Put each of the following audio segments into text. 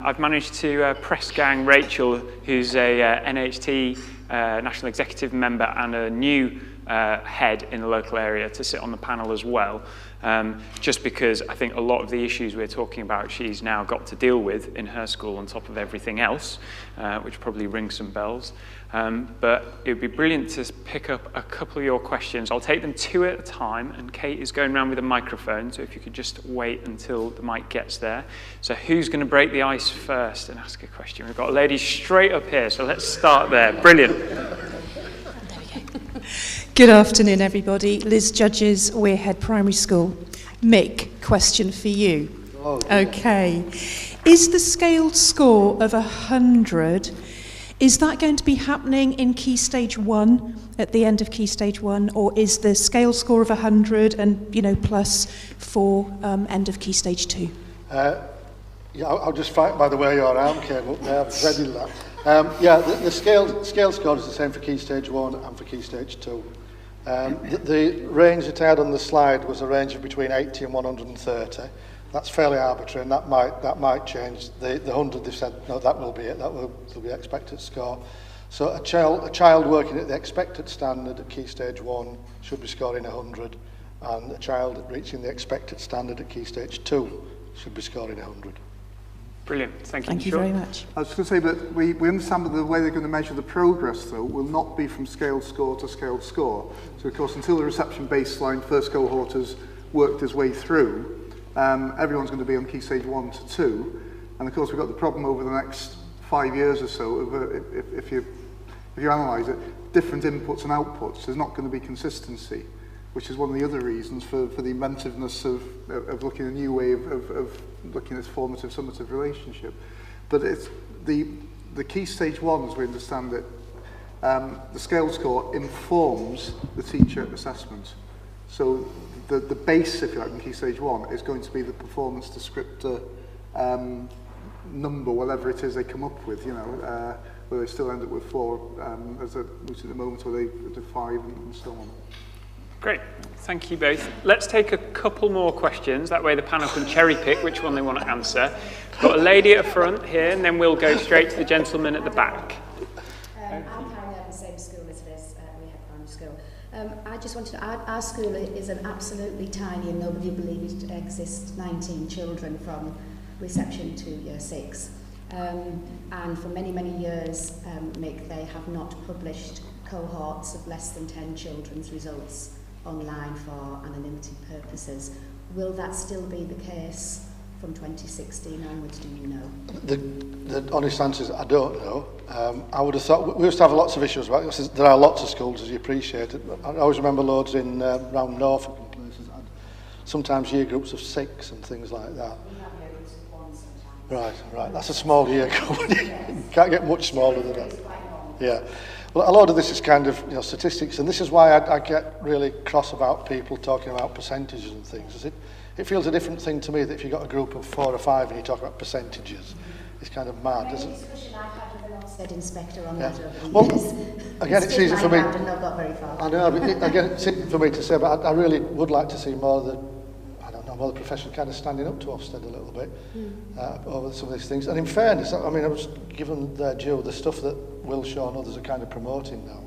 I've managed to press gang Rachel, who's a NHT National Executive member and a new head in the local area, to sit on the panel as well, just because I think a lot of the issues we're talking about she's now got to deal with in her school on top of everything else, which probably rings some bells. But it would be brilliant to pick up a couple of your questions. I'll take them two at a time, and Kate is going around with a microphone, so if you could just wait until the mic gets there. So who's going to break the ice first and ask a question? We've got a lady straight up here, so let's start there. Brilliant. Good afternoon, everybody. Liz Judges, Weirhead Primary School. Mick, question for you. Okay. Is the scaled score of 100, is that going to be happening in Key Stage 1, at the end of Key Stage 1, or is the scale score of 100 and, plus for end of Key Stage 2? Yeah, I'll just fight by the way your arm came up there. I've ready that. The scale score is the same for Key Stage 1 and for Key Stage 2. The range that I had on the slide was a range of between 80 and 130. That's fairly arbitrary, and that might change. The 100, they've said, no, that will be it. That will be the expected score. So a child working at the expected standard at Key Stage 1 should be scoring 100, and a child reaching the expected standard at Key Stage 2 should be scoring 100. Brilliant. Thank you. Thank you very much. I was going to say, but we understand that the way they're going to measure the progress, though, will not be from scaled score to scaled score. So, of course, until the reception baseline first cohort has worked its way through, everyone's going to be on Key Stage 1 to 2. And, of course, we've got the problem over the next 5 years or so of if you analyse it, different inputs and outputs, there's not going to be consistency, which is one of the other reasons for the inventiveness of looking at a new way of looking at this formative summative relationship. But it's the Key Stage 1, as we understand it, the scale score informs the teacher assessment. So the base, if you like, in Key Stage 1 is going to be the performance descriptor number, whatever it is they come up with, where they still end up with 4, as at the moment, where they do 5 and so on. Great, thank you both. Let's take a couple more questions. That way the panel can cherry pick which one they want to answer. Got a lady at the front here, and then we'll go straight to the gentleman at the back. I'm currently at the same school as Liz, Weirhead Primary School. I just wanted to add, our school is an absolutely tiny, and nobody believes it exists, 19 children from reception to year 6. And for many, many years, Mick, they have not published cohorts of less than 10 children's results online for anonymity purposes. Will that still be the case from 2016 onwards, do you know? The honest answer is I don't know. I would have thought, we used to have lots of issues about this. There are lots of schools, as you appreciate it. I always remember loads in around Norfolk and places. Sometimes year groups of 6 and things like that. We have year groups of 1 sometimes. Right. That's a small year group. You can't get much smaller than that. Yeah. Well, a lot of this is kind of statistics, and this is why I get really cross about people talking about percentages and things. It feels a different thing to me that if you've got a group of 4 or 5 and you talk about percentages, it's kind of mad, isn't it? Discussion I've had with an Ofsted inspector on that over the well, years. again, it's easy for me. And not got very far. I know, but again, it's easy for me to say, but I really would like to see more of the profession kind of standing up to Ofsted a little bit over some of these things. And in fairness, I mean, I was given their due, the stuff that Will Shaw and others are kind of promoting now.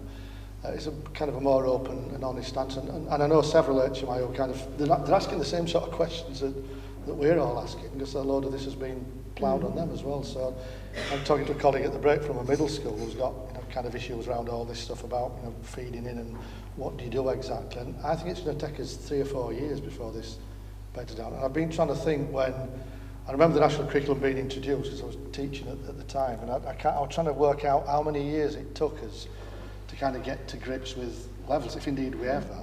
It's a kind of a more open and honest answer. And I know several HMI who kind of, they're asking the same sort of questions that we're all asking, because a load of this has been ploughed on them as well. So I'm talking to a colleague at the break from a middle school who's got kind of issues around all this stuff about feeding in and what do you do exactly. And I think it's going to take us 3 or 4 years before this beds down. And I've been trying to think when, I remember the national curriculum being introduced because I was teaching at the time, and I was trying to work out how many years it took us to kind of get to grips with levels, if indeed we ever.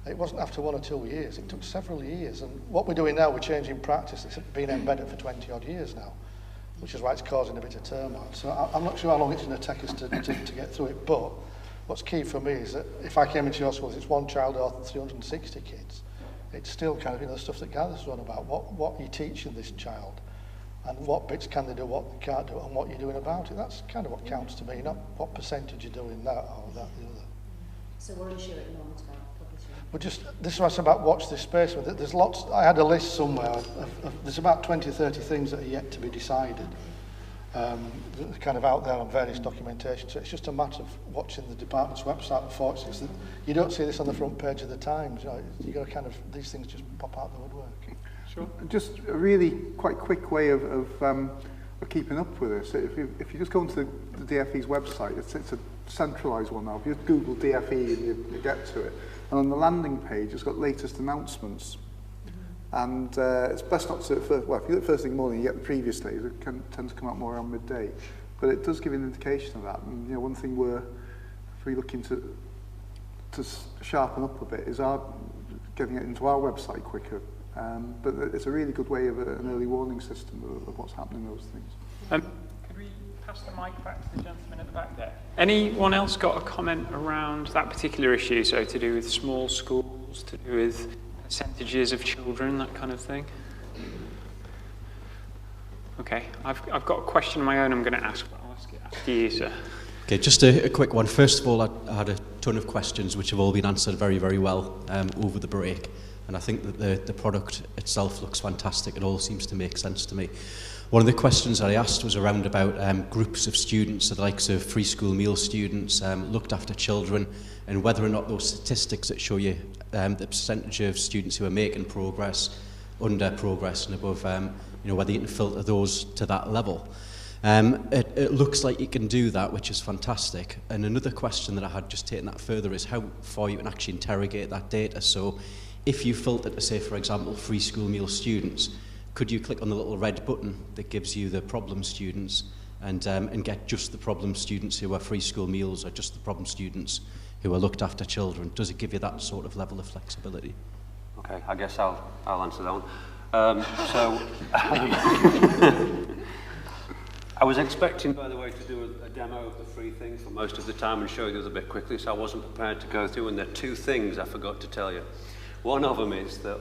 It wasn't after 1 or 2 years, it took several years. And what we're doing now, we're changing practice. It's been embedded for 20 odd years now, which is why it's causing a bit of turmoil. So I'm not sure how long it's going to take us to get through it, but what's key for me is that if I came into your school, it's 1 child or 360 kids, it's still kind of the stuff that Gareth's on about. What are you teaching this child? And what bits can they do, what they can't do, and what you're doing about it. That's kind of what counts to me, not what percentage you're doing that or that the other. So we're unsure at the moment about publishing. But just, this is what I said about watch this space. There's lots, I had a list somewhere, there's about 20 or 30 things that are yet to be decided. kind of out there on various documentation. So it's just a matter of watching the department's website. Unfortunately, it's that you don't see this on the front page of the Times. You got to kind of, these things just pop out the woodwork. Sure. Just a really quite quick way of keeping up with this. If you just go onto the DFE's website, it's a centralised one now. If you just Google DFE and you get to it, and on the landing page, it's got latest announcements. And it's best not to, if you do it first thing in the morning, you get the previous days, it tend to come out more around midday. But it does give you an indication of that. And one thing we're looking to sharpen up a bit is getting it into our website quicker. But it's a really good way of an early warning system of what's happening in those things. Could we pass the mic back to the gentleman at the back there? Anyone else got a comment around that particular issue, so to do with small schools, to do with percentages of children, that kind of thing? Okay, I've got a question of my own I'm going to ask, but I'll ask it after you, sir. Okay, just a quick one. First of all, I had a ton of questions which have all been answered very, very well over the break. And I think that the product itself looks fantastic. It all seems to make sense to me. One of the questions that I asked was around about groups of students, the likes of free school meal students, looked after children, and whether or not those statistics that show you the percentage of students who are making progress, under progress and above, whether you can filter those to that level. It looks like you can do that, which is fantastic. And another question that I had, just taking that further, is how far you can actually interrogate that data. So if you filter to, say, for example, free school meal students, could you click on the little red button that gives you the problem students and get just the problem students who are free school meals, or just the problem students who are looked after children? Does it give you that sort of level of flexibility? Okay, I guess I'll answer that one. I was expecting, by the way, to do a demo of the free thing for most of the time and show you the other bit quickly, so I wasn't prepared to go through, and there are two things I forgot to tell you. One of them is that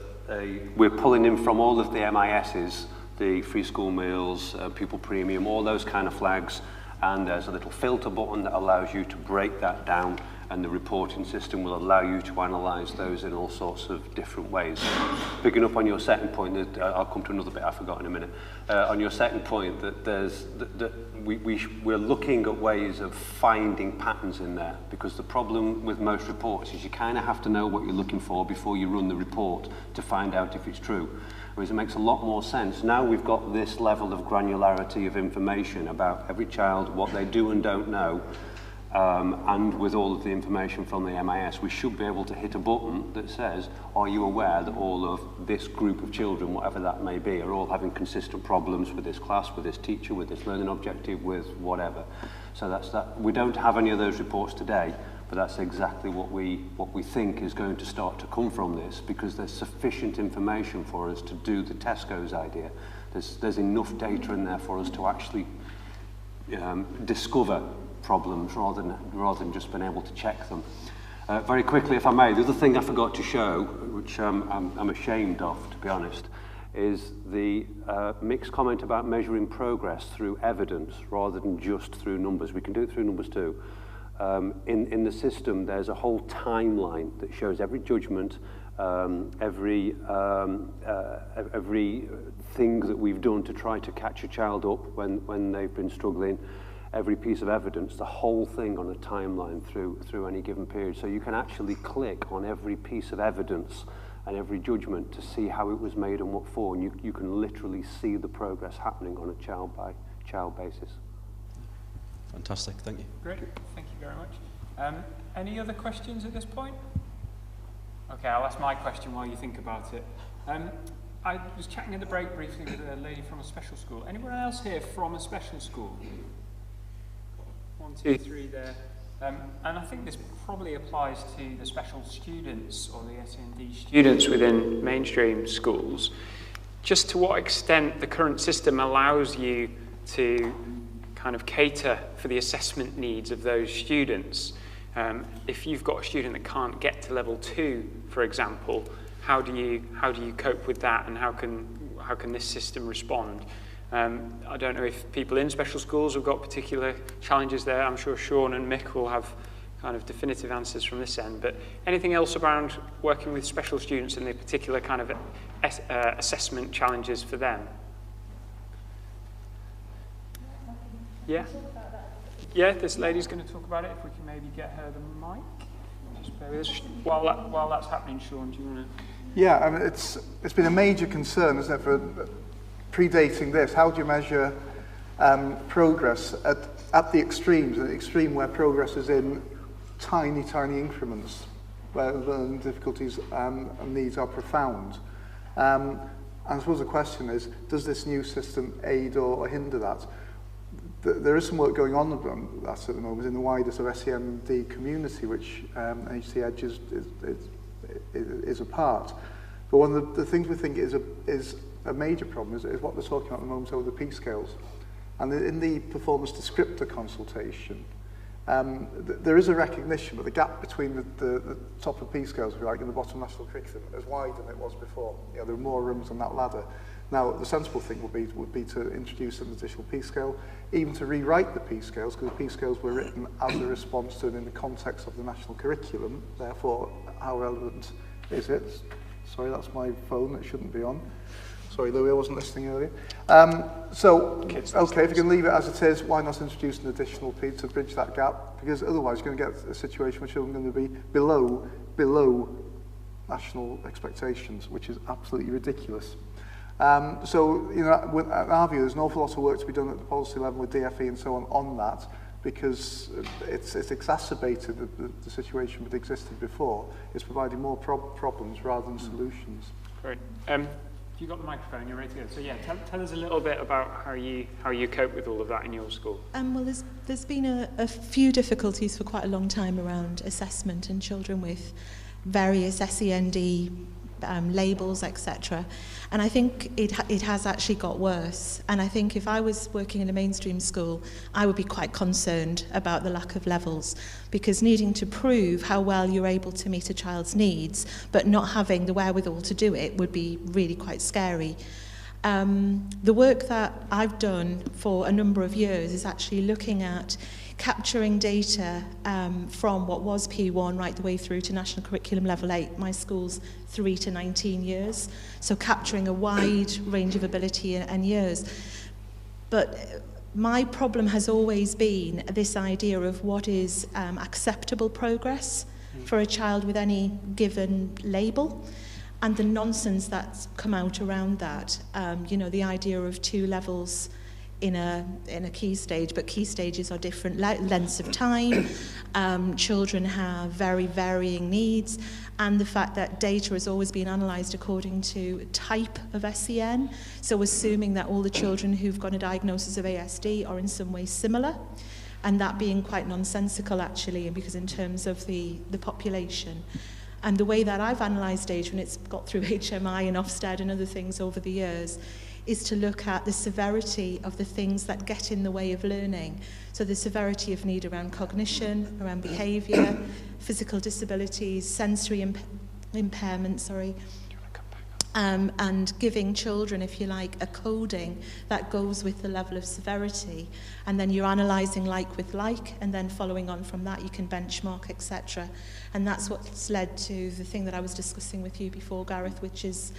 we're pulling in from all of the MISs, the free school meals, pupil premium, all those kind of flags, and there's a little filter button that allows you to break that down, and the reporting system will allow you to analyse those in all sorts of different ways. Picking up on your second point, I'll come to another bit I forgot in a minute. On your second point, that we're looking at ways of finding patterns in there, because the problem with most reports is you kind of have to know what you're looking for before you run the report to find out if it's true. Whereas it makes a lot more sense. Now we've got this level of granularity of information about every child, what they do and don't know, and with all of the information from the MIS, we should be able to hit a button that says, are you aware that all of this group of children, whatever that may be, are all having consistent problems with this class, with this teacher, with this learning objective, with whatever. So that's that. We don't have any of those reports today, but that's exactly what we think is going to start to come from this, because there's sufficient information for us to do the Tesco's idea. There's enough data in there for us to actually discover problems rather than just being able to check them. Very quickly, if I may, the other thing I forgot to show, which I'm ashamed of, to be honest, is the mixed comment about measuring progress through evidence rather than just through numbers. We can do it through numbers too. In the system, there's a whole timeline that shows every judgment, every thing that we've done to try to catch a child up when they've been struggling, every piece of evidence, the whole thing on a timeline through any given period. So you can actually click on every piece of evidence and every judgment to see how it was made and what for, and you can literally see the progress happening on a child-by-child basis. Fantastic, thank you. Great, thank you very much. Any other questions at this point? Okay, I'll ask my question while you think about it. I was chatting at the break briefly with a lady from a special school. Anyone else here from a special school? 1, 2, 3 there. And I think this probably applies to the special students or the SEND students within mainstream schools. Just to what extent the current system allows you to kind of cater for the assessment needs of those students. If you've got a student that can't get to level 2, for example, how do you cope with that, and how can this system respond? I don't know if people in special schools have got particular challenges there. I'm sure Sean and Mick will have kind of definitive answers from this end, but anything else around working with special students and the particular kind of assessment challenges for them? Yeah? Yeah, this lady's going to talk about it. If we can maybe get her the mic. Just bear with us. While that's happening, Sean, do you want to... Yeah, I mean, it's been a major concern, isn't it, for predating this. How do you measure progress at the extremes, at the extreme where progress is in tiny, tiny increments, where the difficulties and needs are profound? And I suppose the question is, does this new system aid or hinder that? There is some work going on that at the moment in the wider sort of SEND community, which NHT Edge is a part. But one of the things we think is a major problem is what they're talking about at the moment over the P scales. And in the performance descriptor consultation, there is a recognition that the gap between the top of P scales, if you like, and the bottom national curriculum is wider than it was before. You know, there are more rungs on that ladder. Now, the sensible thing would be to introduce an additional P scale, even to rewrite the P scales, because the P scales were written as a response to and in the context of the national curriculum. Therefore, how relevant is it? Sorry, that's my phone. It shouldn't be on. Sorry, Louis, I wasn't listening earlier. Okay, if you can leave it as it is, why not introduce an additional P to bridge that gap? Because otherwise you're going to get a situation where children are going to be below national expectations, which is absolutely ridiculous. So, you know, in our view, there's an awful lot of work to be done at the policy level with DFE and so on that, because it's exacerbated the situation that existed before. It's providing more problems rather than solutions. Great. You got the microphone, you're ready to go. So yeah, tell us a little bit about how you cope with all of that in your school. Well, there's been a few difficulties for quite a long time around assessment in children with various SEND labels, etc. And I think it has actually got worse. And I think if I was working in a mainstream school, I would be quite concerned about the lack of levels, because needing to prove how well you're able to meet a child's needs, but not having the wherewithal to do it, would be really quite scary. The work that I've done for a number of years is actually looking at capturing data from what was P1 right the way through to National Curriculum Level 8. My school's 3 to 19 years, so capturing a wide range of ability and years. But my problem has always been this idea of what is acceptable progress for a child with any given label, and the nonsense that's come out around that. You know, the idea of 2 levels in a key stage, but key stages are different lengths of time. Children have very varying needs, and the fact that data has always been analysed according to type of SEN, so assuming that all the children who've got a diagnosis of ASD are in some way similar, and that being quite nonsensical actually, because in terms of the population. And the way that I've analysed data, and it's got through HMI and Ofsted and other things over the years, is to look at the severity of the things that get in the way of learning. So the severity of need around cognition, around behaviour, physical disabilities, sensory impairment, and giving children, if you like, a coding that goes with the level of severity. And then you're analysing like with like, and then following on from that you can benchmark, etc. And that's what's led to the thing that I was discussing with you before, Gareth, which is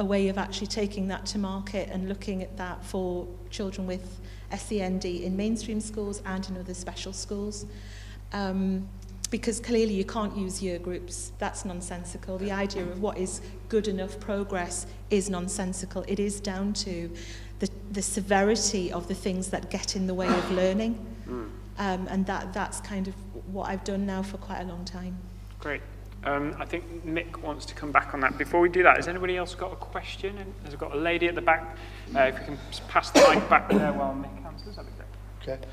a way of actually taking that to market and looking at that for children with SEND in mainstream schools and in other special schools. Because clearly you can't use year groups. That's nonsensical. The idea of what is good enough progress is nonsensical. It is down to the severity of the things that get in the way of learning. And that's kind of what I've done now for quite a long time. Great. I think Mick wants to come back on that. Before we do that, has anybody else got a question? And has got a lady at the back? If we can pass the mic back there while Mick answers, that'd be great. Okay.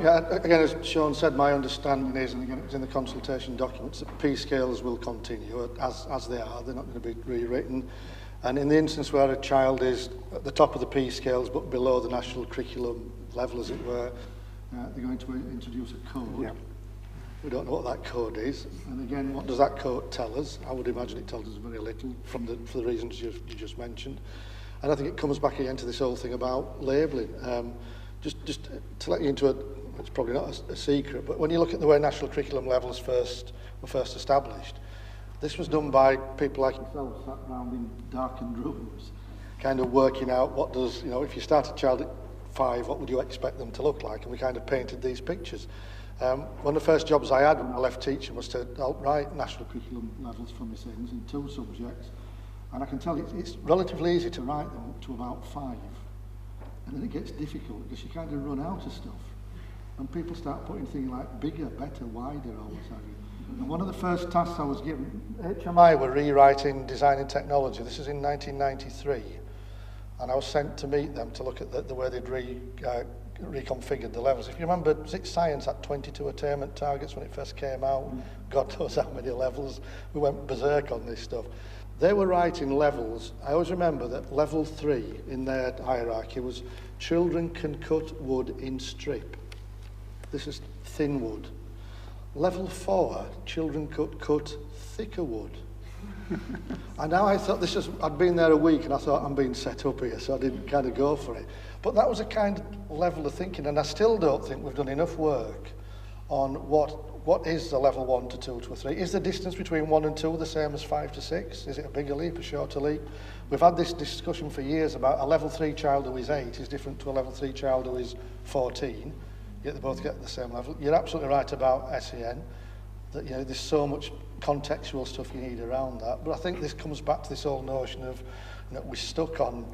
Yeah, again, as Sean said, my understanding is, and again, it's in the consultation documents, that P scales will continue as they are. They're not going to be rewritten. And in the instance where a child is at the top of the P scales but below the national curriculum level, as it were, they're going to introduce a code. Yeah. We don't know what that code is. And again, what does that code tell us? I would imagine it tells us very little for the reasons you just mentioned. And I think it comes back again to this whole thing about labelling. Just to let you into it's probably not a secret, but when you look at the way national curriculum levels were first established, this was done by people like yourself, sat around in darkened rooms, kind of working out what does, if you start a child at 5, what would you expect them to look like? And we kind of painted these pictures. One of the first jobs I had when I left teaching was to help write national curriculum levels for my things in 2 subjects. And I can tell you, it's relatively easy to write them up to about 5. And then it gets difficult because you kind of run out of stuff. And people start putting things like bigger, better, wider, all the time. And one of the first tasks I was given, HMI were rewriting Design and Technology. This is in 1993. And I was sent to meet them to look at the way they'd reconfigured the levels. If you remember, science had 22 attainment targets when it first came out. God knows how many levels. We went berserk on this stuff. They were writing levels. I always remember that level 3 in their hierarchy was children can cut wood in strip. This is thin wood. Level 4, children could cut thicker wood. And now I thought I'd been there a week and I thought I'm being set up here, so I didn't kind of go for it. But that was a kind of level of thinking, and I still don't think we've done enough work on what is the level 1 to 2 to 3. Is the distance between 1 and 2 the same as 5 to 6? Is it a bigger leap, a shorter leap? We've had this discussion for years about a level 3 child who is 8 is different to a level 3 child who is 14. Yet they both get the same level. You're absolutely right about SEN, that there's so much contextual stuff you need around that. But I think this comes back to this whole notion of we're stuck on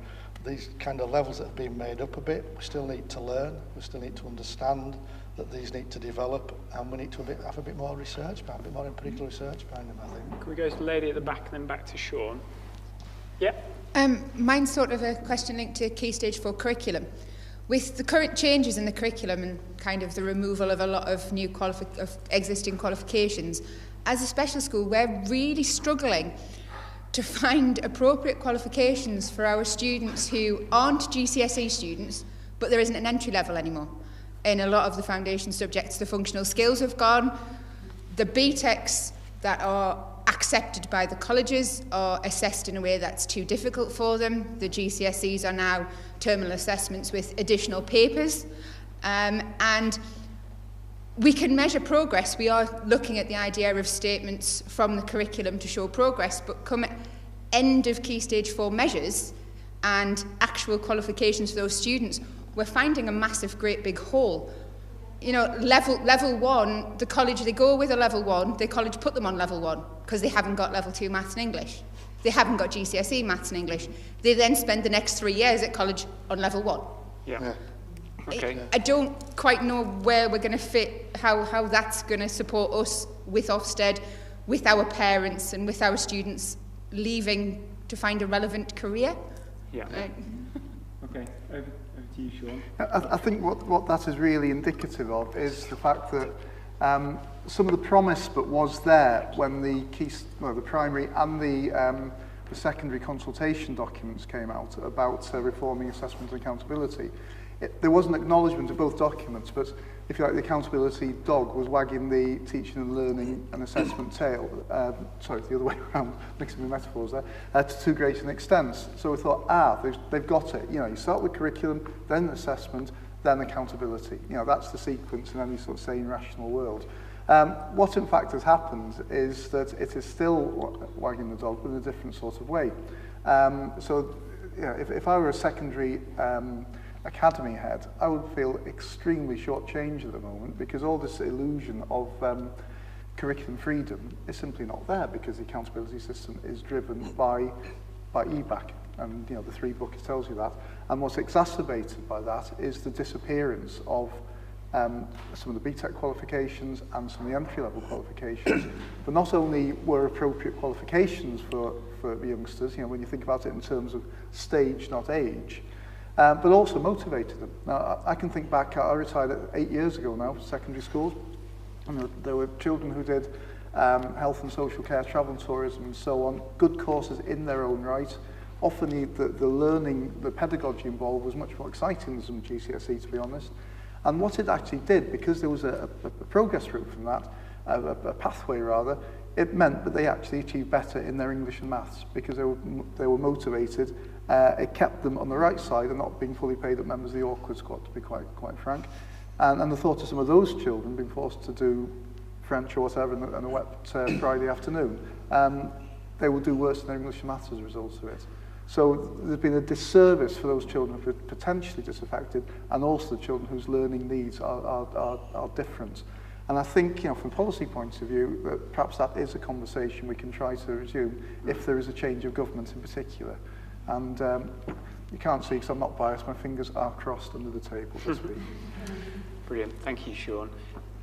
these kind of levels that have been made up a bit. We still need to learn, we still need to understand that these need to develop, and we need to have a bit more research behind, a bit more empirical research behind them, I think. Can we go to the lady at the back and then back to Sean? Yeah. Mine's sort of a question linked to Key Stage 4 curriculum. With the current changes in the curriculum and kind of the removal of a lot of new existing qualifications, as a special school, we're really struggling to find appropriate qualifications for our students who aren't GCSE students, but there isn't an entry level anymore. In a lot of the foundation subjects, the functional skills have gone. The BTECs that are accepted by the colleges are assessed in a way that's too difficult for them. The GCSEs are now terminal assessments with additional papers. And we can measure progress. We are looking at the idea of statements from the curriculum to show progress, but come end of Key Stage 4 measures and actual qualifications for those students, we're finding a massive, great big hole. Level 1, the college, they go with a level 1, the college put them on level 1 because they haven't got level 2 maths and English. They haven't got GCSE maths and English. They then spend the next 3 years at college on level 1. Yeah. Okay. I don't quite know where we're going to fit, how that's going to support us with Ofsted, with our parents and with our students leaving to find a relevant career. Yeah. Okay. Over to you, Sean. I think what that is really indicative of is the fact that some of the promise that was there when the primary and the secondary consultation documents came out about reforming assessment and accountability. There was an acknowledgement of both documents, but if you like, the accountability dog was wagging the teaching and learning and assessment tail, sorry, the other way around, mixing the metaphors there, to too great an extent. So we thought, they've got it. You start with curriculum, then assessment, then accountability. That's the sequence in any sort of sane, rational world. What in fact has happened is that it is still wagging the dog, but in a different sort of way. If I were a secondary academy head, I would feel extremely shortchanged at the moment because all this illusion of curriculum freedom is simply not there because the accountability system is driven by EBAC, and the 3 books tells you that. And what's exacerbated by that is the disappearance of some of the BTEC qualifications and some of the entry-level qualifications. But not only were appropriate qualifications for youngsters, when you think about it in terms of stage, not age, but also motivated them. Now, I can think back, I retired 8 years ago now, secondary schools, and there were children who did health and social care, travel and tourism and so on, good courses in their own right. Often the learning, the pedagogy involved was much more exciting than some GCSE, to be honest. And what it actually did, because there was a progress route from that, a pathway rather, it meant that they actually achieved better in their English and maths because they were motivated. It kept them on the right side and not being fully paid up members of the awkward squad, to be quite frank. And the thought of some of those children being forced to do French or whatever on a wet Friday afternoon, they will do worse in their English and maths as a result of it. So there's been a disservice for those children who are potentially disaffected, and also the children whose learning needs are different. And I think, you know, from a policy point of view, that perhaps that is a conversation we can try to resume if there is a change of government in particular. And you can't see, because I'm not biased, my fingers are crossed under the table this week. Brilliant. Thank you, Sean.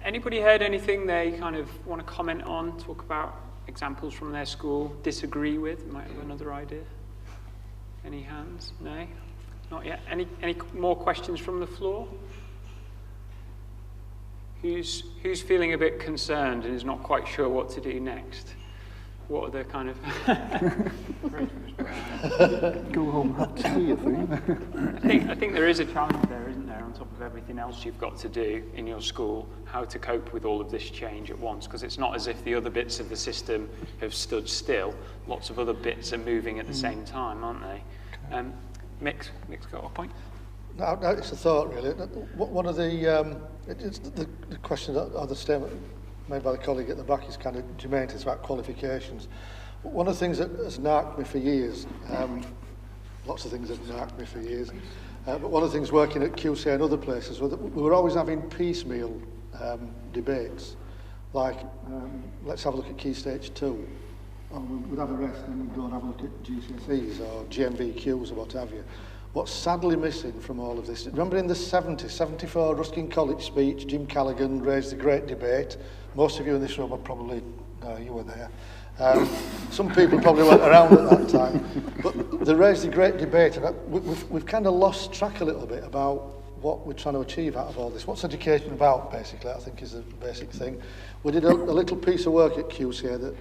Anybody heard anything they kind of want to comment on, talk about examples from their school, disagree with? Might have another idea. Any hands? No? Not yet. Any more questions from the floor? Who's feeling a bit concerned and is not quite sure what to do next? What are the kind of... Go home, have tea, I think. I think there is a challenge there, isn't there, on top of everything else you've got to do in your school, how to cope with all of this change at once, because it's not as if the other bits of the system have stood still. Lots of other bits are moving at the same time, aren't they? Mick's got a point? No, it's a thought, really. One of the question or the statement made by the colleague at the back is kind of germane. It's about qualifications. One of the things that has narked me for years, lots of things have narked me for years, but one of the things working at QCA and other places was that we were always having piecemeal debates, like let's have a look at Key Stage 2, or we'd have a rest and then we'd go and have a look at GCSEs or GMVQs or what have you. What's sadly missing from all of this, remember in the 70s, 74 Ruskin College speech, Jim Callaghan raised the great debate. Most of you in this room are probably, no, you were there. Some people probably weren't around at that time. But they raised the great debate, and we've kind of lost track a little bit about what we're trying to achieve out of all this. What's education about, basically, I think is the basic thing. We did a little piece of work at QCA that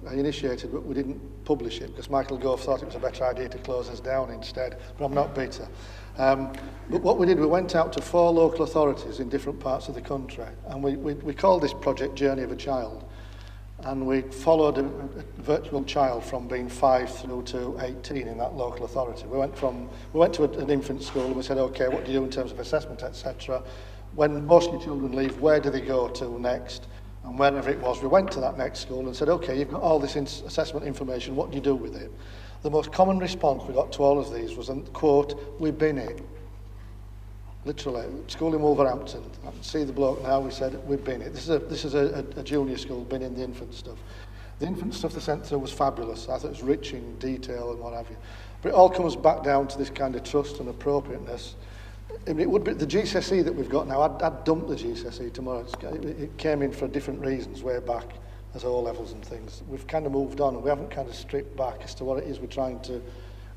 I initiated, but we didn't publish it because Michael Gove thought it was a better idea to close us down instead, but I'm not bitter. But what we did, we went out to 4 local authorities in different parts of the country, and we called this project Journey of a Child, and we followed a virtual child from being 5 through to 18 in that local authority. We went to an infant school and we said, okay, what do you do in terms of assessment, etc. When most of your children leave, where do they go to next? And wherever it was, we went to that next school and said, okay, you've got all this assessment information, what do you do with it? The most common response we got to all of these was, and quote, "We've been it." Literally, school in Wolverhampton. I can see the bloke now, we said, "We've been it." This is a junior school, been in the infant stuff. The infant stuff they sent through was fabulous. I thought it was rich in detail and what have you. But it all comes back down to this kind of trust and appropriateness. I mean, it would be the GCSE that we've got now. I'd dump the GCSE tomorrow. It came in for different reasons way back as O-levels and things. We've kind of moved on and we haven't kind of stripped back as to what it is we're trying to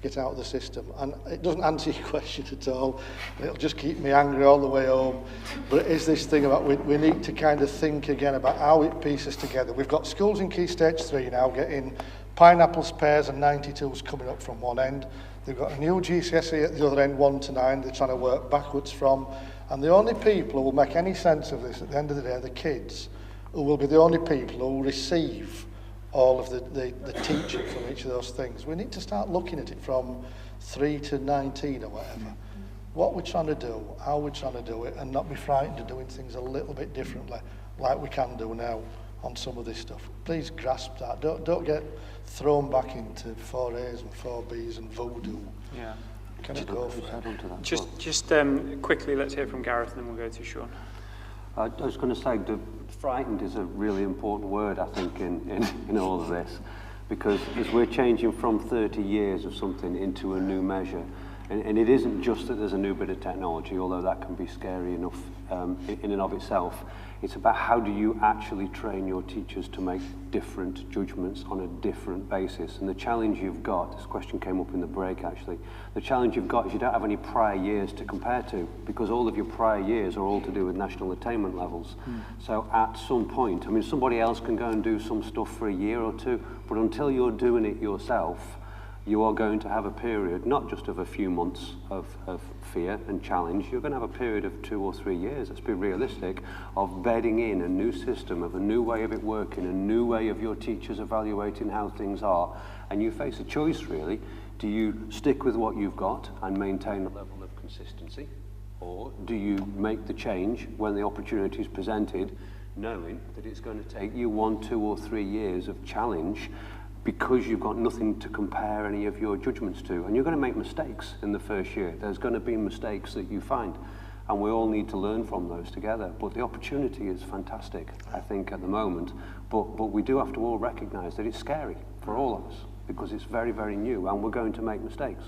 get out of the system. And it doesn't answer your question at all. It'll just keep me angry all the way home. But it is this thing about we need to kind of think again about how it pieces together. We've got schools in Key Stage 3 now getting pineapples, pears and 92s coming up from one end. They've got a new GCSE at the other end, 1 to 9, they're trying to work backwards from. And the only people who will make any sense of this at the end of the day are the kids, who will be the only people who will receive all of the teaching from each of those things. We need to start looking at it from 3 to 19 or whatever. What we're trying to do, how we're trying to do it, and not be frightened of doing things a little bit differently, like we can do now on some of this stuff. Please grasp that. Don't get thrown back into 4As and 4Bs and voodoo. Yeah. Can it go for it? Just quickly, let's hear from Gareth and then we'll go to Sean. I was going to say, frightened is a really important word, I think, in all of this, because as we're changing from 30 years of something into a new measure, and it isn't just that there's a new bit of technology, although that can be scary enough in and of itself. It's about how do you actually train your teachers to make different judgments on a different basis. And the challenge you've got, this question came up in the break actually, the challenge you've got is you don't have any prior years to compare to, because all of your prior years are all to do with national attainment levels. So at some point, I mean, somebody else can go and do some stuff for a year or two, but until you're doing it yourself, you are going to have a period, not just of a few months of fear and challenge, you're going to have a period of 2 or 3 years, let's be realistic, of bedding in a new system, of a new way of it working, a new way of your teachers evaluating how things are. And you face a choice, really. Do you stick with what you've got and maintain a level of consistency? Or do you make the change when the opportunity is presented, knowing that it's going to take you 1, 2 or 3 years of challenge, because you've got nothing to compare any of your judgments to. And you're going to make mistakes in the first year. There's going to be mistakes that you find. And we all need to learn from those together. But the opportunity is fantastic, I think, at the moment. But we do have to all recognise that it's scary for all of us, because it's very, very new, and we're going to make mistakes.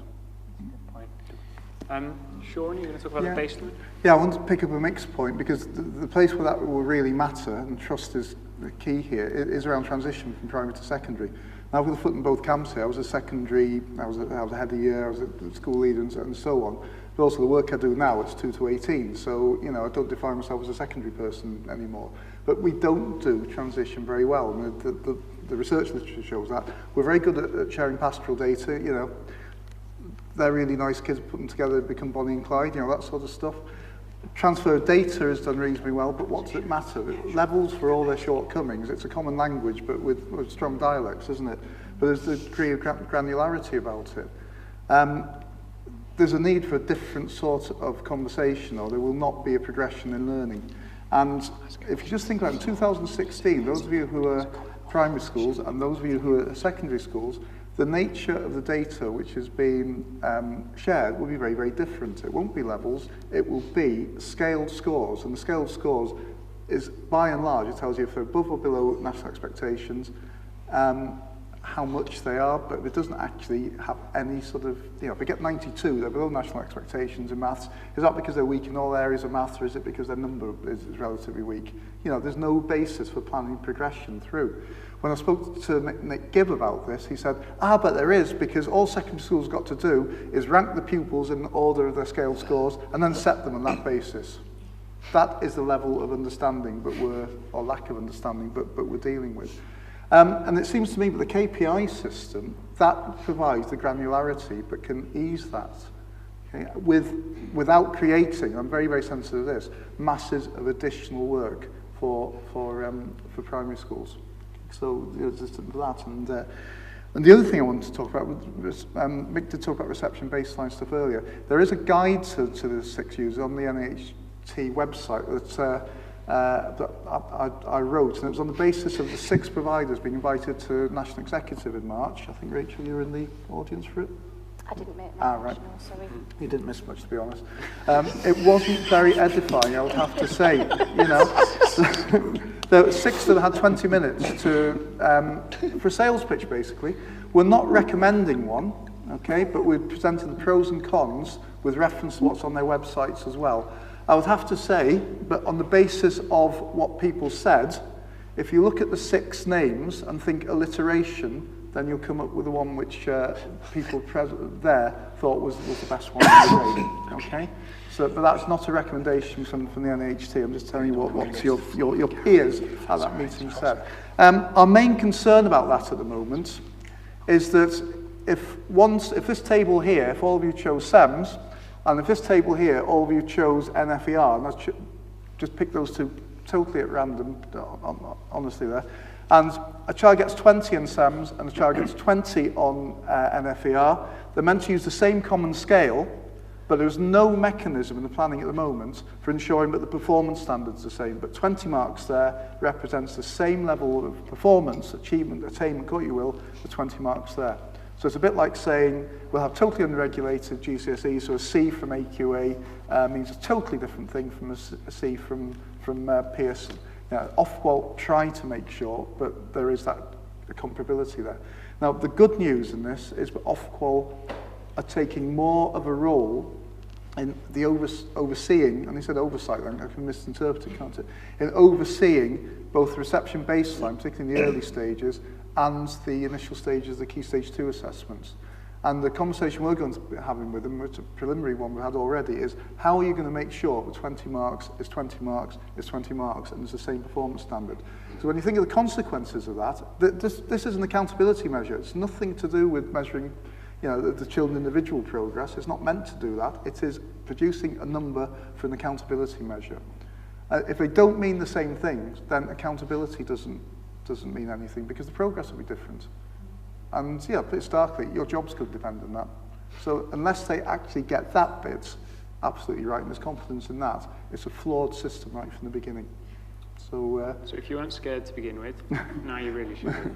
Sean, you're going to talk about the baseline? Yeah, I want to pick up a mixed point, because the place where that will really matter, and trust is the key here, is around transition from primary to secondary. Now, I've got a foot in both camps here. I was a secondary, I was a head of year, I was a school leader and so on. But also the work I do now, it's 2 to 18. So, you know, I don't define myself as a secondary person anymore. But we don't do transition very well. I mean, the research literature shows that. We're very good at sharing pastoral data, you know. They're really nice kids, put them together, become Bonnie and Clyde, you know, that sort of stuff. Transfer of data is done reasonably well, but what does it matter? Levels, for all their shortcomings, it's a common language, but with strong dialects, isn't it? But there's a degree of granularity about it. There's a need for a different sort of conversation, or there will not be a progression in learning. And if you just think about it, in 2016, those of you who are primary schools and those of you who are secondary schools, the nature of the data which is being shared will be very, very different. It won't be levels, it will be scaled scores. And the scaled scores is, by and large, it tells you if they're above or below national expectations, how much they are, but it doesn't actually have any sort of, you know, if they get 92, they're below national expectations in maths. Is that because they're weak in all areas of maths, or is it because their number is relatively weak? You know, there's no basis for planning progression through. When I spoke to Nick Gibb about this, he said, but there is, because all secondary schools got to do is rank the pupils in order of their scaled scores and then set them on that basis. That is the level of understanding, or lack of understanding, but we're dealing with. And it seems to me that the KPI system, that provides the granularity, but can ease that. Okay? Without creating, I'm very, very sensitive to this, masses of additional work for primary schools. So, you know, just to that. And the other thing I wanted to talk about was, Mick did talk about reception baseline stuff earlier. There is a guide to the 6 users on the NHT website that I wrote, and it was on the basis of the 6 providers being invited to National Executive in March. I think, Rachel, you were in the audience for it? I didn't make right. national, sorry. You didn't miss much, to be honest. It wasn't very edifying, I would have to say. You know, there were 6 that had 20 minutes for a sales pitch, basically. We're not recommending one, okay, but we're presenting the pros and cons with reference to what's on their websites as well. I would have to say, but on the basis of what people said, if you look at the 6 names and think alliteration, then you'll come up with the one which people present there thought was the best one in the day. Okay? So, but that's not a recommendation from the NHT. I'm just telling you what your peers at that meeting said. Our main concern about that at the moment is that if this table here, if all of you chose SEMS, and if this table here, all of you chose NFER, and let's just pick those 2 totally at random, honestly there, and a child gets 20 in SEMS and a child gets 20 on NFER, they're meant to use the same common scale, but there's no mechanism in the planning at the moment for ensuring that the performance standards are the same. But 20 marks there represents the same level of performance, achievement, attainment, what you will, the 20 marks there. So it's a bit like saying we'll have totally unregulated GCSE, so a C from AQA means a totally different thing from a C from Pearson. Now, Ofqual try to make sure, but there is that comparability there. Now, the good news in this is that Ofqual are taking more of a role in the overseeing, and he said oversight, I can misinterpret it, can't it? In overseeing both the reception baseline, particularly in the early stages, and the initial stages of the Key Stage 2 assessments. And the conversation we're going to be having with them, which is a preliminary one we had already, is how are you going to make sure that 20 marks is 20 marks is 20 marks and there's the same performance standard? So when you think of the consequences of that, this is an accountability measure. It's nothing to do with measuring, you know, the children's individual progress. It's not meant to do that. It is producing a number for an accountability measure. If they don't mean the same things, then accountability doesn't mean anything, because the progress will be different. And yeah, put it starkly, your jobs could depend on that. So unless they actually get that bit absolutely right, and there's confidence in that, it's a flawed system right from the beginning. So if you weren't scared to begin with, now you really should be.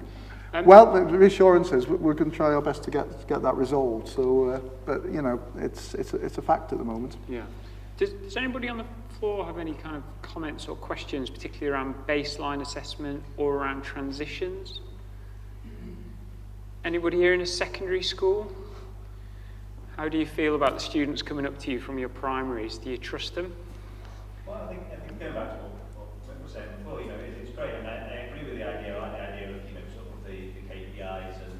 Well, the reassurance is we're going to try our best to get that resolved. So, but you know, it's a fact at the moment. Yeah. Does anybody on the floor have any kind of comments or questions, particularly around baseline assessment or around transitions? Anybody here in a secondary school? How do you feel about the students coming up to you from your primaries? Do you trust them? Well, I think going back to what we were saying before, you know, it's great, and I agree with the idea. I like the idea of, you know, sort of the KPIs and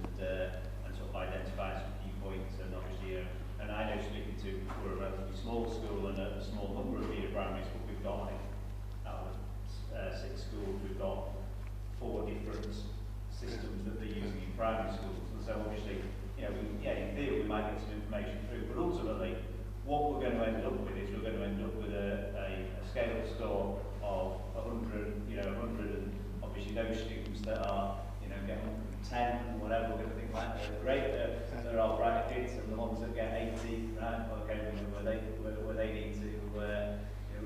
sort of identifying some key points, and obviously, and I know speaking to, we're a relatively small school and a small number of feeder primaries, but we've got, I think, out of 6 schools, we've got 4 different systems that they're using in primary schools, and so obviously, you know, in theory we might get some information through, but ultimately, what we're going to end up with is we're going to end up with a scale score of 100, you know, 100, and obviously those students that are, you know, get 110 and whatever, we're going to think like they're great, they're all bright kids, and the ones that get 80, right? Okay, where they need to, you know,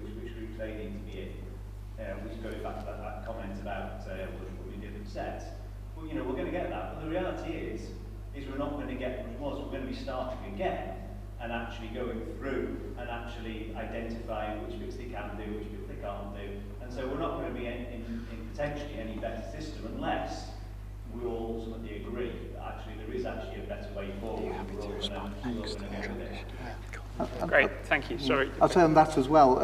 which groups they need to be in. Which goes back to that comment about we're in different sets. Well, you know, we're going to get that, but the reality is we're not going to get much more. So we're going to be starting again and actually going through and actually identifying which bits they can do, which bits they can't do. And so we're not going to be in potentially any better system unless we all ultimately agree that actually there is actually a better way forward. We're all going to go with it. Great, thank you. Sorry. I'll say on that as well.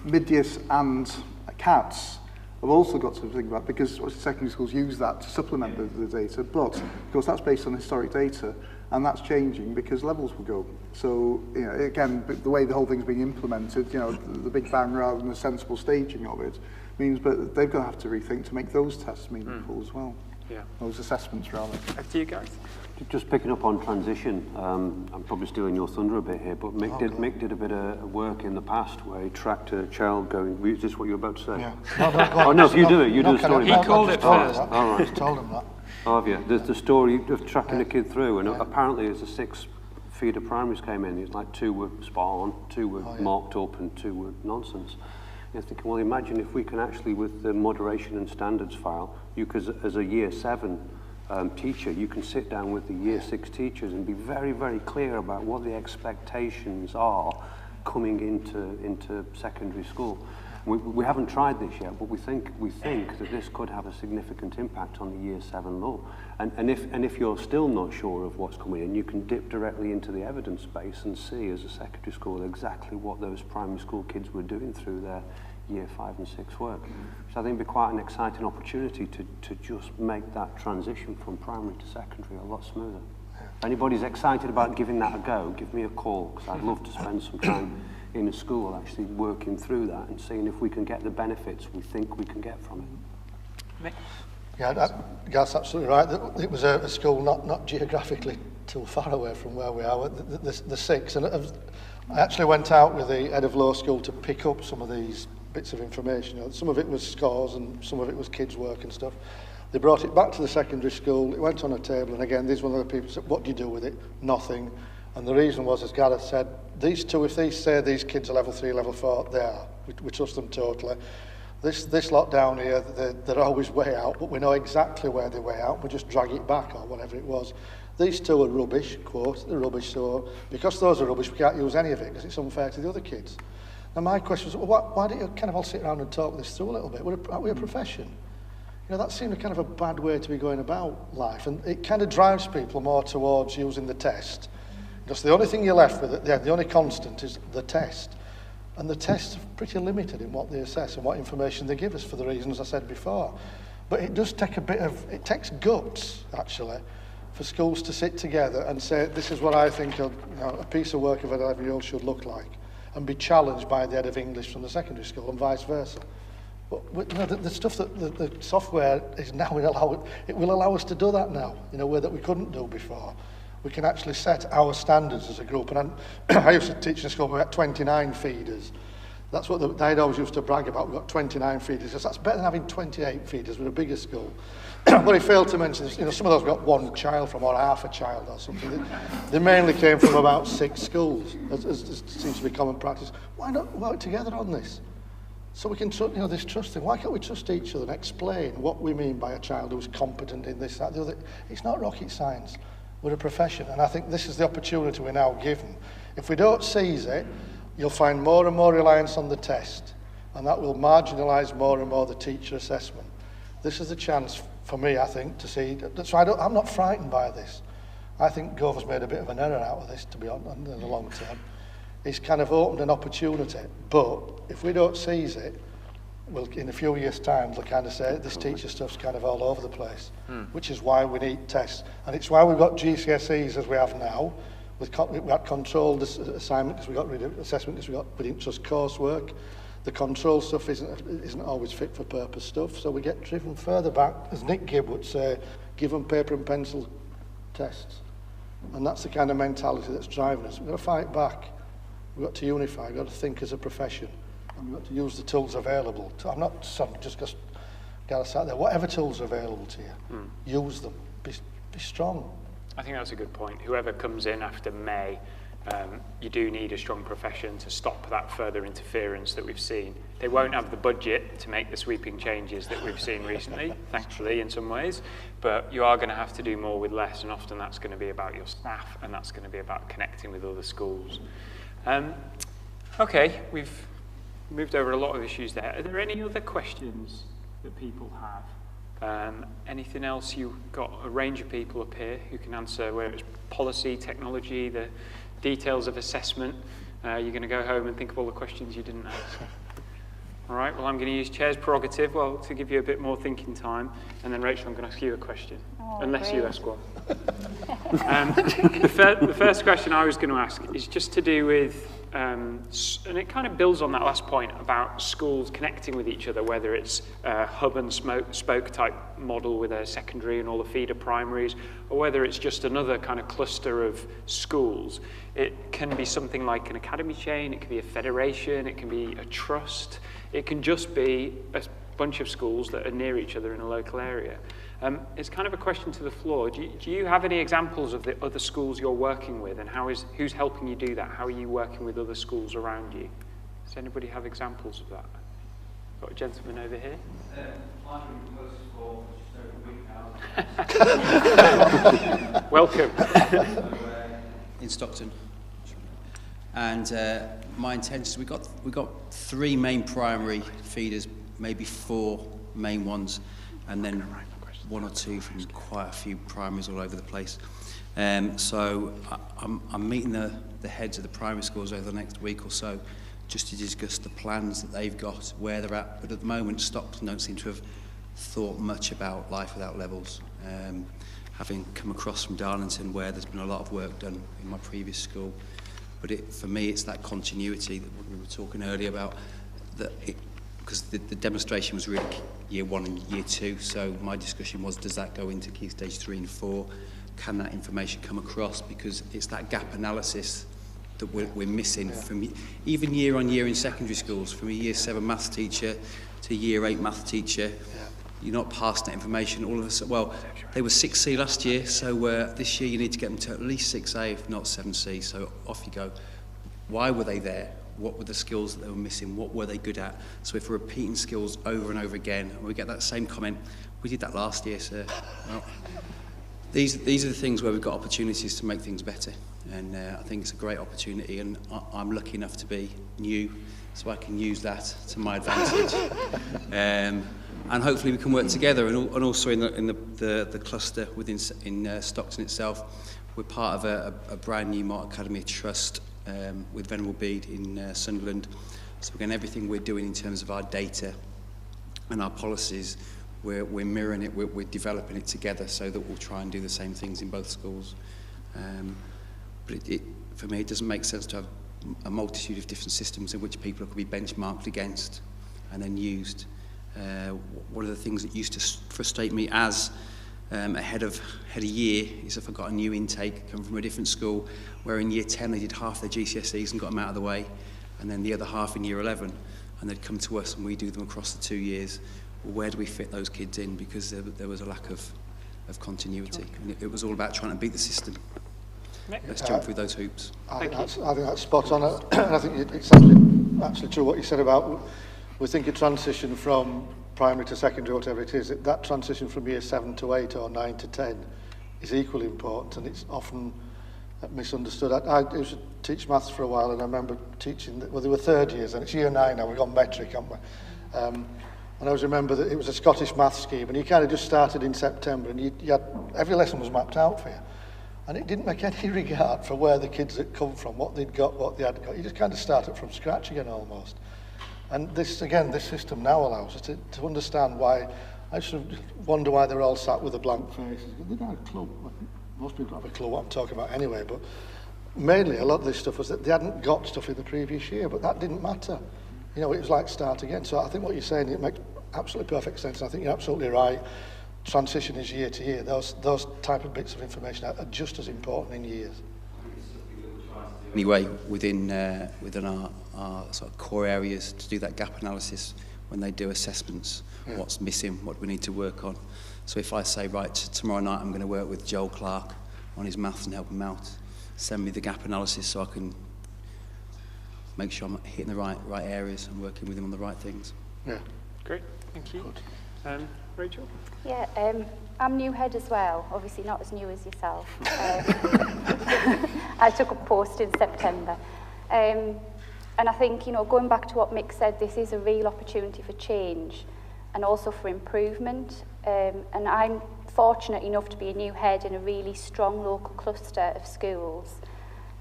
Midias and CATS have also got to think about, because secondary schools use that to supplement the data, but of course that's based on historic data, and that's changing because levels will go. So, you know, again, the way the whole thing's being implemented, you know, the big bang rather than the sensible staging of it means, but they're going to have to rethink to make those tests meaningful as well. Yeah. Those assessments, rather. Do you, Gareth? Just picking up on transition, I'm probably stealing your thunder a bit here, but Mick did a bit of work in the past where he tracked a child going. Is this what you were about to say? Yeah. No, oh no, if you do it, you do the story. He called it first. All right. Told him that. Oh, have you? There's the story of tracking a kid through, and apparently as the 6 feeder primaries came in, it was like 2 were spot on, 2 were marked up, and 2 were nonsense. You're thinking, well, imagine if we can actually, with the moderation and standards file, you could, as a year 7 teacher, you can sit down with the year 6 teachers and be very, very clear about what the expectations are coming into secondary school. We haven't tried this yet, but we think that this could have a significant impact on the year 7 law. And if you're still not sure of what's coming in, you can dip directly into the evidence base and see as a secondary school exactly what those primary school kids were doing through their year 5 and 6 work. So I think it'd be quite an exciting opportunity to just make that transition from primary to secondary a lot smoother. If anybody's excited about giving that a go, give me a call, because I'd love to spend some time in a school actually working through that and seeing if we can get the benefits we think we can get from it. Yeah, that's absolutely right. It was a school not geographically too far away from where we are, the 6. And I actually went out with the head of law school to pick up some of these bits of information. You know, some of it was scores and some of it was kids' work and stuff. They brought it back to the secondary school. It went on a table, and again, these one of the people said, "What do you do with it?" Nothing. And the reason was, as Gareth said, these 2, if they say these kids are level 3, level 4, they are. We trust them totally. This lot down here, they're always way out, but we know exactly where they way out. We just drag it back or whatever it was. These 2 are rubbish, quote, they're rubbish, so because those are rubbish, we can't use any of it because it's unfair to the other kids. Now my question was, well, why don't you kind of all sit around and talk this through a little bit? Aren't we a profession? You know, that seemed kind of a bad way to be going about life, and it kind of drives people more towards using the test. Because the only thing you're left with, the only constant is the test. And the tests are pretty limited in what they assess and what information they give us for the reasons I said before. But it does take it takes guts, actually, for schools to sit together and say, this is what I think a piece of work of an 11-year-old should look like, and be challenged by the head of English from the secondary school and vice versa. But you know, the stuff that the software is now, it will allow us to do that now in a way that we couldn't do before. We can actually set our standards as a group. And I used to teach in school, we had 29 feeders. That's what they'd always used to brag about. We've got 29 feeders. That's better than having 28 feeders with a bigger school. But he failed to mention, you know, some of those got 1 child from, or half a child or something. They mainly came from about 6 schools, as seems to be common practice. Why not work together on this? So we can, this trust thing. Why can't we trust each other and explain what we mean by a child who's competent in this, that, the other? It's not rocket science. We're a profession, and I think this is the opportunity we're now given. If we don't seize it, you'll find more and more reliance on the test, and that will marginalise more and more the teacher assessment. This is the chance for me, I think, to see. So I'm not frightened by this. I think Gover's made a bit of an error out of this, to be honest, in the long term. It's kind of opened an opportunity, but if we don't seize it, well, in a few years' time, they'll kind of say this teacher stuff's kind of all over the place, which is why we need tests. And it's why we've got GCSEs as we have now. We had controlled assignment because we got rid of assessment because we didn't trust coursework. The control stuff isn't always fit for purpose stuff, so we get driven further back, as Nick Gibb would say, give them paper and pencil tests. And that's the kind of mentality that's driving us. We've got to fight back. We've got to unify. We've got to think as a profession. And we've got to use the tools available. I'm not just got to sat there. Whatever tools are available to you, use them. Be strong. I think that's a good point. Whoever comes in after May, you do need a strong profession to stop that further interference that we've seen. They won't have the budget to make the sweeping changes that we've seen recently, thankfully in some ways, but you are going to have to do more with less, and often that's going to be about your staff, and that's going to be about connecting with other schools. Okay, we've moved over a lot of issues there. Are there any other questions that people have? Anything else? You've got a range of people up here who can answer, whether it's policy, technology, the details of assessment. You're going to go home and think of all the questions you didn't ask. All right, well, I'm going to use Chair's prerogative, to give you a bit more thinking time, and then Rachel, I'm going to ask you a question, unless you ask one. The first question I was going to ask is just to do with, and it kind of builds on that last point about schools connecting with each other, whether it's a hub and spoke type model with a secondary and all the feeder primaries, or whether it's just another kind of cluster of schools. It can be something like an academy chain, it can be a federation, it can be a trust, it can just be a bunch of schools that are near each other in a local area. It's kind of a question to the floor. Do you have any examples of the other schools you're working with, and who's helping you do that? How are you working with other schools around you? Does anybody have examples of that? Got a gentleman over here. I'm in close for just over a week now. Welcome. In Stockton. And my intention, we got 3 main primary feeders, maybe 4 main ones, and then 1 or 2 from quite a few primaries all over the place. So I'm meeting the heads of the primary schools over the next week or so, just to discuss the plans that they've got, where they're at. But at the moment, Stockton don't seem to have thought much about life without levels. Having come across from Darlington, where there's been a lot of work done in my previous school. But for me, it's that continuity that we were talking earlier about, because the demonstration was really year 1 and year 2, so my discussion was, does that go into Key Stage 3 and 4? Can that information come across? Because it's that gap analysis that we're missing from even year on year in secondary schools, from a year 7 maths teacher to year 8 maths teacher. You're not passing that information. All of us, well, they were 6C last year, so this year you need to get them to at least 6A, if not 7C, so off you go. Why were they there? What were the skills that they were missing? What were they good at? So if we're repeating skills over and over again, and we get that same comment, we did that last year, sir. Well, these are the things where we've got opportunities to make things better, and I think it's a great opportunity, and I'm lucky enough to be new, so I can use that to my advantage. And hopefully we can work together, and also in the cluster within Stockton itself, we're part of a brand new Mott Academy Trust with Venerable Bede in Sunderland. So again, everything we're doing in terms of our data and our policies, we're mirroring it, we're developing it together so that we'll try and do the same things in both schools. But for me, it doesn't make sense to have a multitude of different systems in which people could be benchmarked against and then used. One of the things that used to frustrate me as a head of year is if I got a new intake come from a different school where in year 10 they did half their GCSEs and got them out of the way, and then the other half in year 11, and they'd come to us and we do them across the 2 years. Well, where do we fit those kids in? Because there was a lack of continuity, and it was all about trying to beat the system. Let's jump through those hoops. I think that's spot on. I think it's actually true what you said about we think a transition from primary to secondary, whatever it is, that transition from year 7 to 8 or 9 to 10 is equally important, and it's often misunderstood. I used to teach maths for a while, and I remember teaching, well, they were third years, and it's year 9 now, we've got metric, haven't we? And I always remember that it was a Scottish maths scheme, and you kind of just started in September, and you had, every lesson was mapped out for you. And it didn't make any regard for where the kids had come from, what they'd got, what they hadn't got. You just kind of started from scratch again, almost. And this, again, this system now allows us to understand why. I just wonder why they're all sat with a blank face. They don't have a clue. Most people don't have a clue what I'm talking about anyway, but mainly a lot of this stuff was that they hadn't got stuff in the previous year, but that didn't matter. You know, it was like start again. So I think what you're saying, it makes absolutely perfect sense. I think you're absolutely right. Transition is year to year. Those type of bits of information are just as important in years. Anyway, within our sort of core areas to do that gap analysis when they do assessments, what's missing, what we need to work on. So if I say, right, tomorrow night I'm going to work with Joel Clark on his maths and help him out, send me the gap analysis so I can make sure I'm hitting the right areas and working with him on the right things. Yeah. Great, thank you. Rachel? Yeah, I'm new head as well, obviously not as new as yourself. I took a post in September. And I think, you know, going back to what Mick said, this is a real opportunity for change and also for improvement. And I'm fortunate enough to be a new head in a really strong local cluster of schools.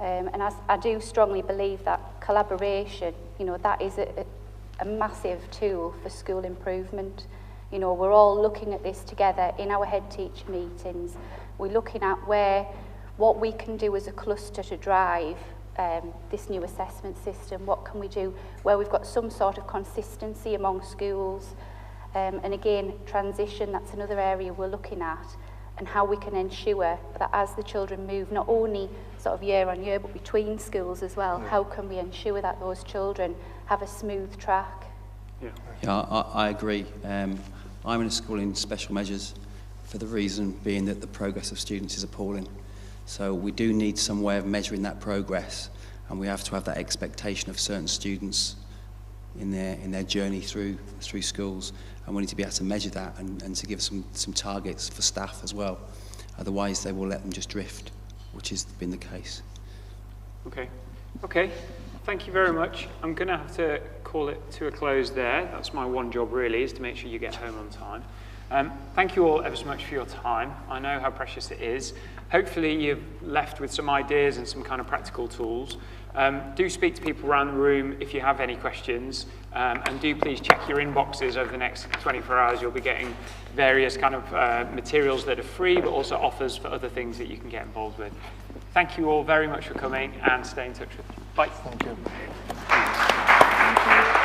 And I do strongly believe that collaboration, you know, that is a massive tool for school improvement. You know, we're all looking at this together in our head teacher meetings. We're looking at what we can do as a cluster to drive this new assessment system. What can we do where we've got some sort of consistency among schools? And again, transition, that's another area we're looking at, and how we can ensure that as the children move, not only sort of year on year, but between schools as well, how can we ensure that those children have a smooth track? Yeah, I agree. I'm in a school in special measures for the reason being that the progress of students is appalling. So we do need some way of measuring that progress, and we have to have that expectation of certain students in their journey through schools, and we need to be able to measure that and to give some targets for staff as well. Otherwise they will let them just drift, which has been the case. Okay, thank you very much. I'm going to have to call it to a close there. That's my one job really, is to make sure you get home on time. Thank you all ever so much for your time. I know how precious it is. Hopefully you've left with some ideas and some kind of practical tools. Do speak to people around the room if you have any questions, and do please check your inboxes over the next 24 hours. You'll be getting various kind of materials that are free, but also offers for other things that you can get involved with. Thank you all very much for coming, and stay in touch with me. Bye. Thank you. Thank you.